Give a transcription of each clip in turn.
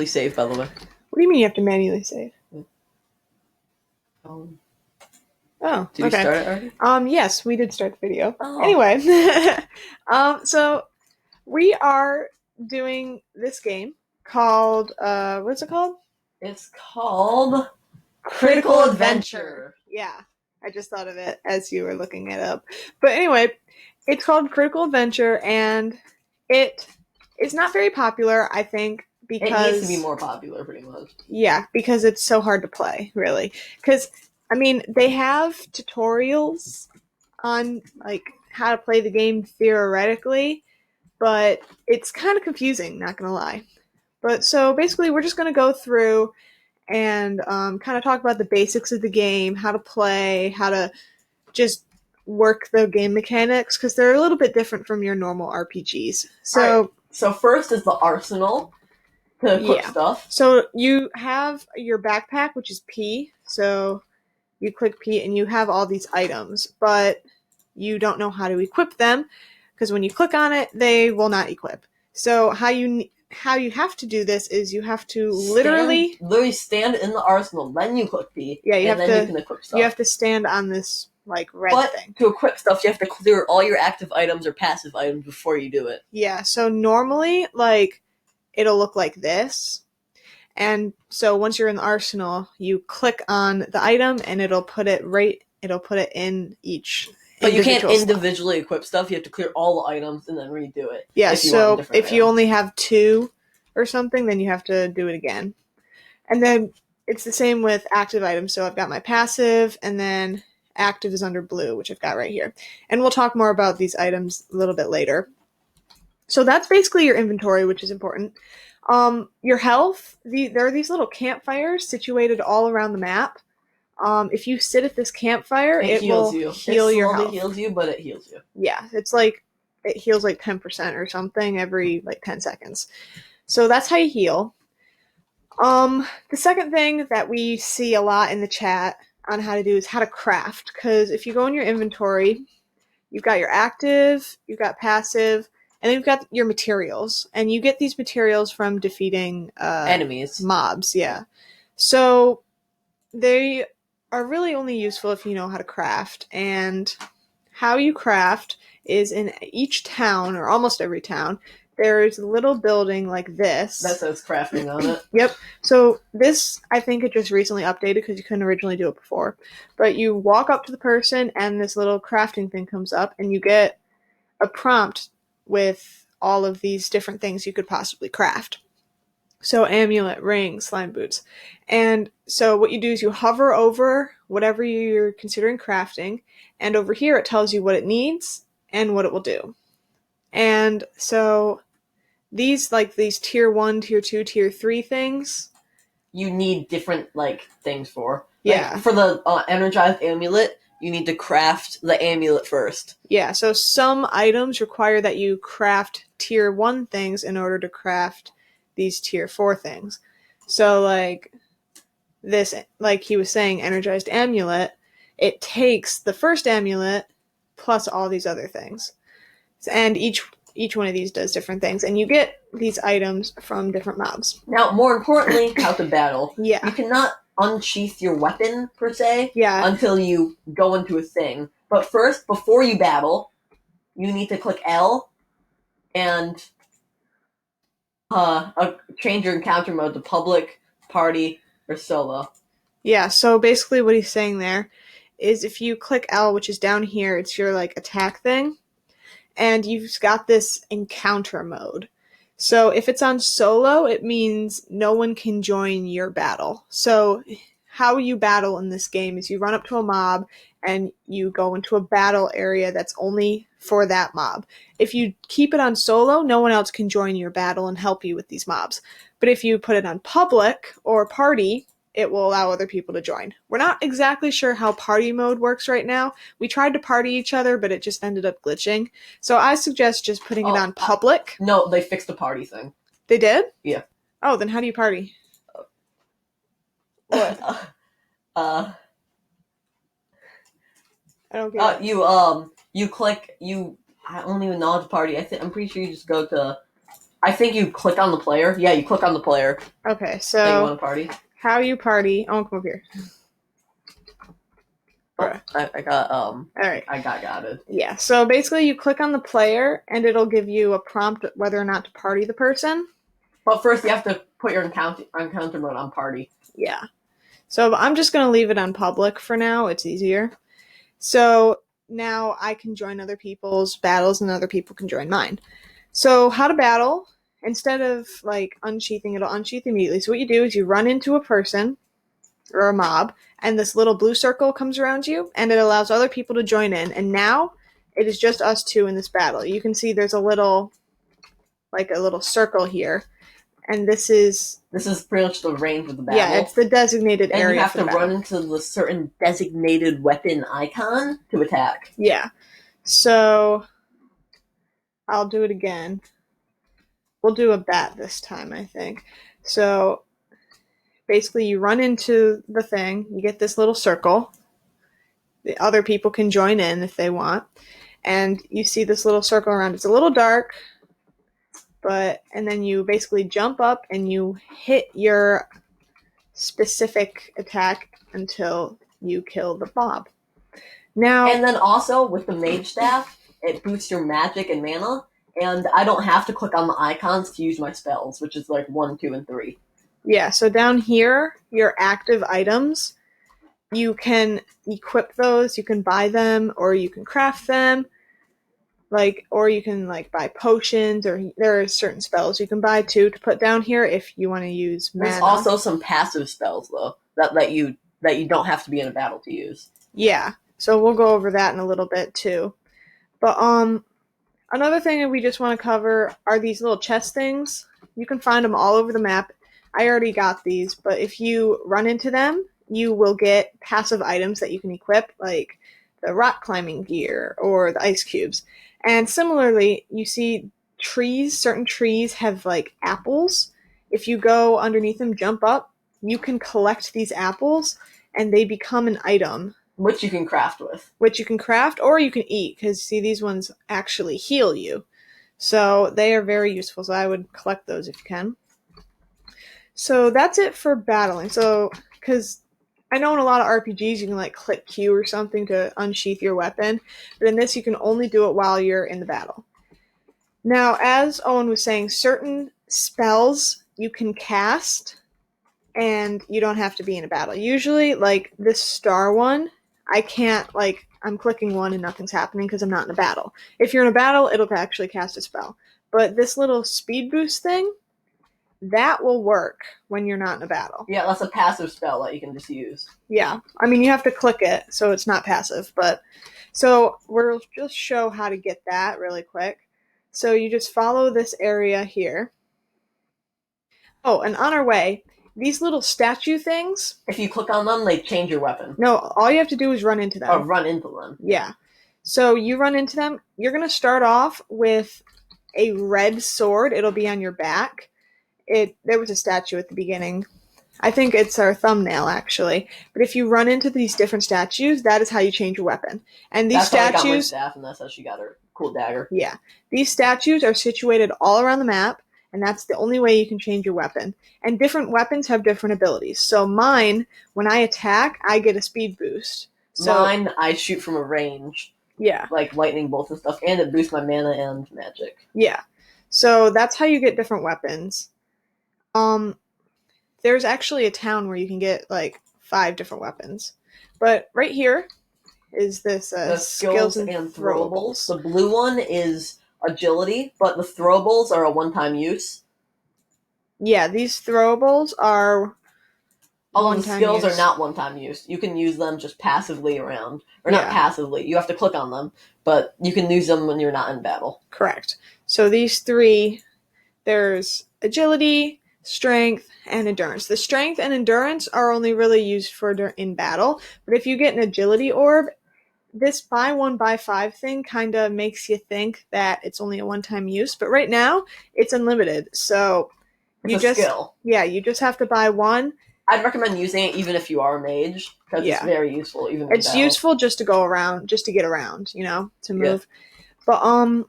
Save, by the way. What do you mean you have to manually save? Um, Oh, did okay. you start it already? Yes, we did start the video. Oh. Anyway, so we are doing this game called, what's it called? It's called Critical Adventure. Yeah, I just thought of it as you were looking it up. But anyway, it's called Critical Adventure, and it is not very popular, I think, because... It needs to be more popular, pretty much. Yeah, because it's so hard to play, really. Because, I mean, they have tutorials on, like, how to play the game theoretically, but it's kind of confusing, not gonna lie. But so basically, we're just gonna go through and kind of talk about the basics of the game, how to play, how to just work the game mechanics, because they're a little bit different from your normal RPGs. So, right. So first is the arsenal to equip stuff. So you have your backpack, which is P. So you click P and you have all these items, but you don't know how to equip them because when you click on it, they will not equip. So how you have to do this is you have to literally stand in the arsenal, then you click P. Yeah, you can equip stuff. You have to stand on this like red thing. To equip stuff, you have to clear all your active items or passive items before you do it. Yeah, so normally like it'll look like this. And so once you're in the arsenal, you click on the item and it'll put it in each. But you can't individually equip stuff. You have to clear all the items and then redo it. Yeah, so if you only have 2 or something, then you have to do it again. And then it's the same with active items. So I've got my passive, and then active is under blue, which I've got right here. And we'll talk more about these items a little bit later. So that's basically your inventory, which is important. Your health, there are these little campfires situated all around the map. If you sit at this campfire, it will heal your health. It heals you, but it heals you. Yeah, it heals like 10% or something every like 10 seconds. So that's how you heal. The second thing that we see a lot in the chat on how to do is how to craft. Because if you go in your inventory, you've got your active, you've got passive, and then you've got your materials. And you get these materials from defeating enemies. Mobs, yeah. So they are really only useful if you know how to craft. And how you craft is in each town, or almost every town, there's a little building like this. That says crafting on it. Yep. So this, I think it just recently updated because you couldn't originally do it before. But you walk up to the person and this little crafting thing comes up and you get a prompt with all of these different things you could possibly craft. So amulet, ring, slime boots. And so what you do is you hover over whatever you're considering crafting, and over here it tells you what it needs and what it will do. And so these tier 1, tier 2, tier 3 things, you need different things for. Yeah. For the energized amulet, you need to craft the amulet first. Yeah, so some items require that you craft tier 1 things in order to craft these tier 4 things. So this, like he was saying, energized amulet, it takes the first amulet plus all these other things. And each one of these does different things, and you get these items from different mobs. Now, more importantly, how to battle. Yeah. You cannot unsheath your weapon, per se, Yeah. until you go into a thing. But first, before you battle, you need to click L and change your encounter mode to public, party, or solo. Yeah, so basically what he's saying there is if you click L, which is down here, it's your attack thing, and you've got this encounter mode. So if it's on solo, it means no one can join your battle. So how you battle in this game is you run up to a mob and you go into a battle area that's only for that mob. If you keep it on solo, no one else can join your battle and help you with these mobs. But if you put it on public or party, it will allow other people to join. We're not exactly sure how party mode works right now. We tried to party each other, but it just ended up glitching. So I suggest just putting it on public. No, they fixed the party thing. They did? Yeah. Oh, then how do you party? What? I don't get it. You click, I don't even know how to party. I'm pretty sure you just go to I think you click on the player. Yeah, you click on the player Okay, that you so want to party. how you party? Oh, come over here. Oh, Bruh. I got All right. I got it. Yeah. So basically, you click on the player, and it'll give you a prompt whether or not to party the person. But first, you have to put your encounter mode on party. Yeah. So I'm just gonna leave it on public for now. It's easier. So now I can join other people's battles, and other people can join mine. So how to battle? Instead of like unsheathing, it'll unsheath immediately. So what you do is you run into a person or a mob, and this little blue circle comes around you, and it allows other people to join in. And now it is just us two in this battle. You can see there's a little circle here, and this is pretty much the range of the battle. yeah, it's the designated and area. You have for to the battle. run into the certain designated weapon icon to attack. Yeah. So I'll do it again. We'll do a bat this time, I think. So basically, you run into the thing, you get this little circle. The other people can join in if they want. And you see this little circle around. It's a little dark, and then you basically jump up and you hit your specific attack until you kill the mob. Now, and then also with the mage staff, it boosts your magic and mana, and I don't have to click on the icons to use my spells, which is like 1, 2, and 3. Yeah, so down here, your active items, you can equip those, you can buy them, or you can craft them, or you can buy potions, or there are certain spells you can buy too to put down here if you want to use mana. There's also some passive spells though that you don't have to be in a battle to use. Yeah, so we'll go over that in a little bit too. But another thing that we just want to cover are these little chest things. You can find them all over the map. I already got these, but if you run into them, you will get passive items that you can equip, like the rock climbing gear or the ice cubes. And similarly, you see certain trees have apples. If you go underneath them, jump up, you can collect these apples and they become an item. Which you can craft with. Which you can craft or you can eat, because see, these ones actually heal you. So they are very useful, so I would collect those if you can. So that's it for battling. So, because I know in a lot of RPGs you can click Q or something to unsheath your weapon, but in this you can only do it while you're in the battle. Now, as Owen was saying, certain spells you can cast and you don't have to be in a battle. Usually, this star one, I can't, I'm clicking one and nothing's happening because I'm not in a battle. If you're in a battle, it'll actually cast a spell. But this little speed boost thing, that will work when you're not in a battle. Yeah, that's a passive spell that you can just use. Yeah. I mean, you have to click it, so it's not passive. So we'll just show how to get that really quick. So you just follow this area here. Oh, and on our way, these little statue things. If you click on them, they change your weapon. No, all you have to do is run into them. Oh, run into them. Yeah. So you run into them. You're going to start off with a red sword. It'll be on your back. There was a statue at the beginning. I think it's our thumbnail, actually. But if you run into these different statues, that is how you change your weapon. And these statues... That's how I got my staff, and that's how she got her cool dagger. Yeah. These statues are situated all around the map, and that's the only way you can change your weapon. And different weapons have different abilities. So mine, when I attack, I get a speed boost. So, mine, I shoot from a range. Yeah. Like lightning bolts and stuff, and it boosts my mana and magic. Yeah. So that's how you get different weapons. There's actually a town where you can get 5 different weapons. But right here is this the skills and throwables. The blue one is agility, but the throwables are a one-time use. Yeah, these throwables are all the skills are not one-time use. You can use them just passively around. Or not passively. You have to click on them, but you can use them when you're not in battle. Correct. So these 3, there's agility, strength, and endurance. The strength and endurance are only really used for in battle, but if you get an agility orb, this buy 1 buy 5 thing kind of makes you think that it's only a one-time use, but right now it's unlimited. So it's a skill. Yeah, you just have to buy 1. I'd recommend using it even if you are a mage, because it's very useful. Even it's useful just to go around, just to get around, to move. Yeah. But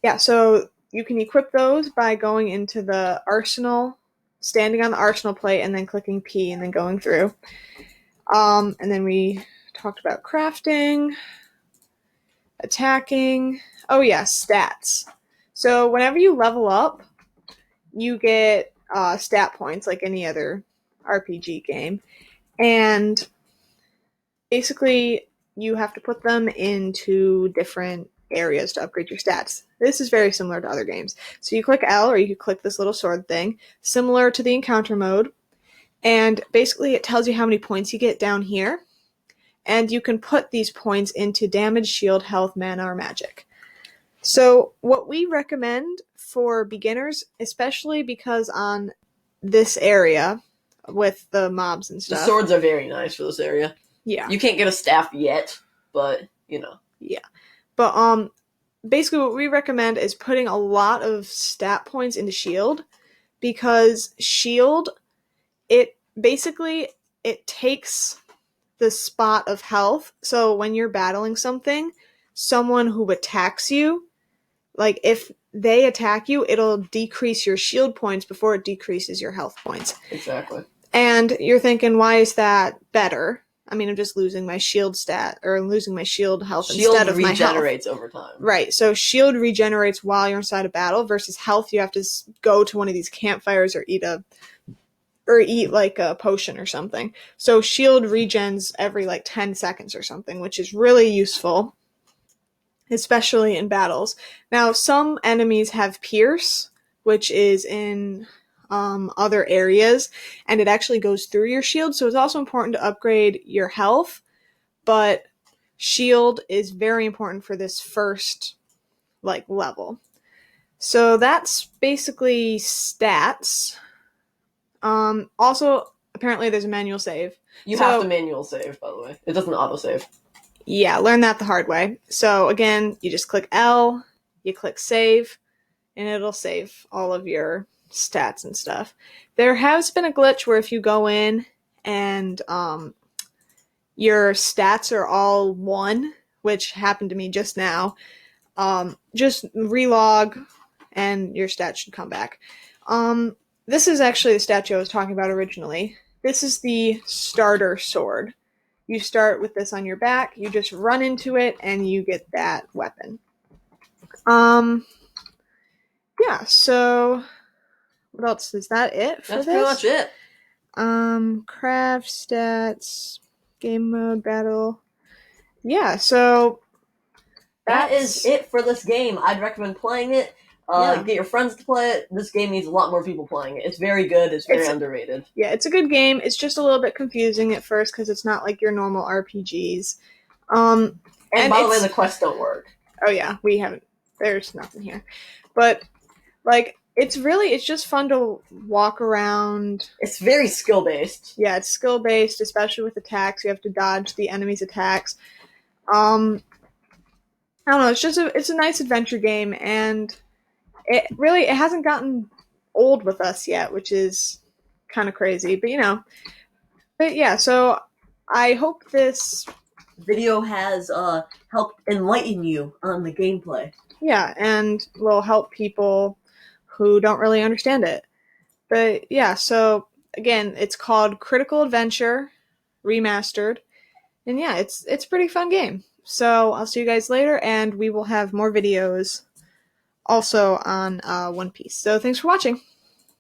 yeah, so you can equip those by going into the arsenal, standing on the arsenal plate, and then clicking P and then going through. And then we talked about crafting, attacking. Oh yeah, stats. So whenever you level up, you get stat points like any other RPG game. And basically, you have to put them into different areas to upgrade your stats. This is very similar to other games. So you click L, or you can click this little sword thing, similar to the encounter mode. And basically, it tells you how many points you get down here. And you can put these points into damage, shield, health, mana, or magic. So what we recommend for beginners, especially because on this area with the mobs and stuff. The swords are very nice for this area. Yeah. You can't get a staff yet, but, Yeah. But basically what we recommend is putting a lot of stat points into shield, because shield, it takes the spot of health. So when you're battling someone who attacks you, like if they attack you, it'll decrease your shield points before it decreases your health points. Exactly. And you're thinking, why is that better? I mean, I'm just losing my shield stat, or losing my shield health instead of my health. Shield regenerates over time. Right, so shield regenerates while you're inside a battle, versus health, you have to go to one of these campfires or eat like a potion or something. So shield regens every like 10 seconds or something, which is really useful, especially in battles. Now, some enemies have Pierce, which is in other areas, and it actually goes through your shield, so it's also important to upgrade your health, but shield is very important for this first level. So that's basically stats. Also, apparently there's a manual save. You have to manual save, by the way. It doesn't autosave. Yeah, learn that the hard way. So again, you just click L, you click save, and it'll save all of your stats and stuff. There has been a glitch where if you go in and your stats are all 1, which happened to me just now, just relog and your stats should come back. This is actually the statue I was talking about originally. This is the starter sword. You start with this on your back, you just run into it, and you get that weapon. Yeah, so what else? Is that it for That's this? pretty much it. Craft, stats, game mode, battle. Yeah, so that is it for this game. I'd recommend playing it. Get your friends to play it. This game needs a lot more people playing it. It's very good. It's very underrated. Yeah, it's a good game. It's just a little bit confusing at first because it's not like your normal RPGs. And by the way, the quests don't work. Oh yeah, we haven't. There's nothing here. But it's just fun to walk around. It's very skill-based. Yeah, it's skill-based, especially with attacks. You have to dodge the enemy's attacks. I don't know, it's a nice adventure game, and it hasn't gotten old with us yet, which is kind of crazy, but yeah, so I hope this video has helped enlighten you on the gameplay. Yeah, and will help people who don't really understand it. But yeah, so again, it's called Critical Adventure Remastered. And yeah, it's a pretty fun game. So I'll see you guys later, and we will have more videos also on One Piece. So thanks for watching.